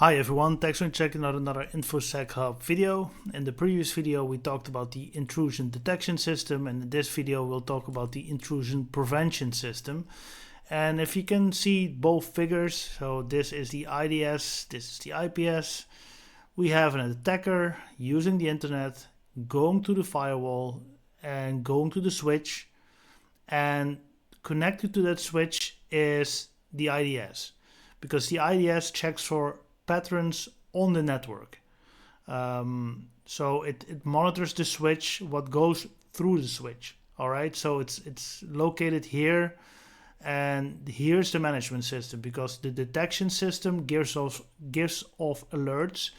Hi everyone, thanks for checking out another InfoSec Hub video. In the previous video we talked about the intrusion detection system, and in this video we'll talk about the intrusion prevention system. And if you can see both figures, so this is the IDS, this is the IPS. We have an attacker using the internet, going to the firewall and going to the switch, and connected to that switch is the IDS, because the IDS checks for patterns on the network. So it monitors the switch, what goes through the switch. All right, so it's located here, and here's the management system, because the detection system gives off alerts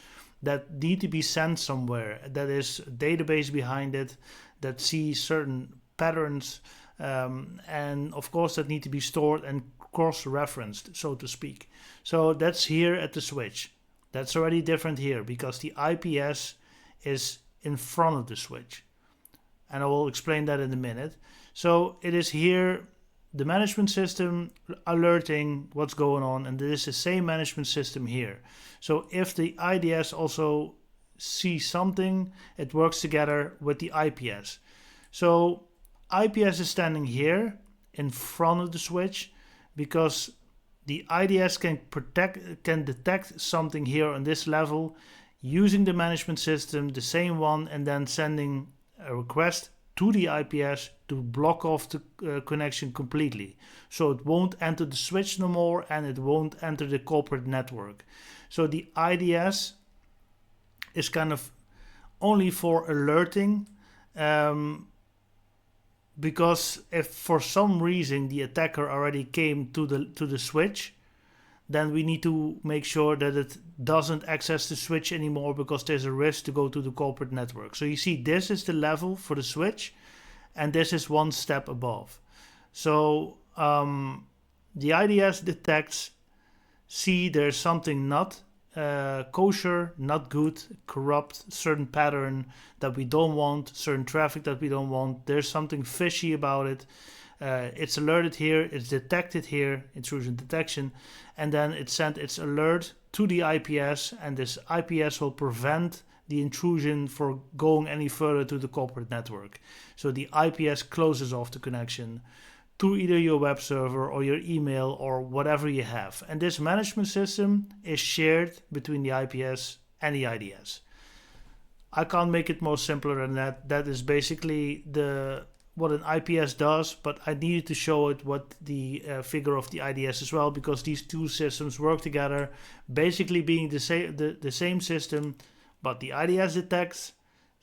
that need to be sent somewhere. That is a database behind it that sees certain patterns, and of course that need to be stored and cross-referenced, so to speak. So that's here at the switch. That's already different here because the IPS is in front of the switch, and I will explain that in a minute. So it is here, the management system alerting what's going on, and it is the same management system here. So if the IDS also sees something, it works together with the IPS. So IPS is standing here in front of the switch, because the IDS can detect something here on this level using the management system, the same one, and then sending a request to the IPS to block off the connection completely. So it won't enter the switch no more, and it won't enter the corporate network. So the IDS is kind of only for alerting, because if for some reason the attacker already came to the switch, then we need to make sure that it doesn't access the switch anymore, because there's a risk to go to the corporate network. So you see, this is the level for the switch, and this is one step above. So the IDS detects, see there's something not kosher, not good, corrupt, certain pattern that we don't want, certain traffic that we don't want, there's something fishy about it. It's alerted here, it's detected here, intrusion detection, and then it sent its alert to the IPS, and this IPS will prevent the intrusion for going any further to the corporate network. So the IPS closes off the connection to either your web server or your email or whatever you have. And this management system is shared between the IPS and the IDS. I can't make it more simpler than that. That is basically what an IPS does, but I needed to show it what the figure of the IDS as well, because these two systems work together, basically being the same system, but the IDS detects,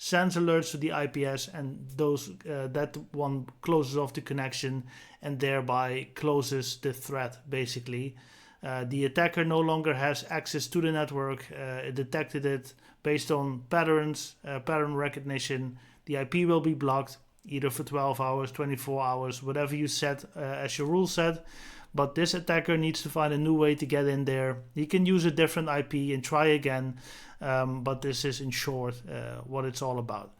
sends alerts to the IPS, and that one closes off the connection and thereby closes the threat, basically. The attacker no longer has access to the network. It detected it based on patterns, pattern recognition. The IP will be blocked either for 12 hours, 24 hours, whatever you set as your rule set. But this attacker needs to find a new way to get in there. He can use a different IP and try again, but this is in short what it's all about.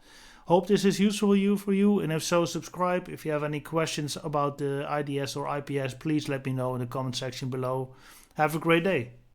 Hope this is useful for you, and if so, subscribe. If you have any questions about the IDS or IPS, please let me know in the comment section below. Have a great day.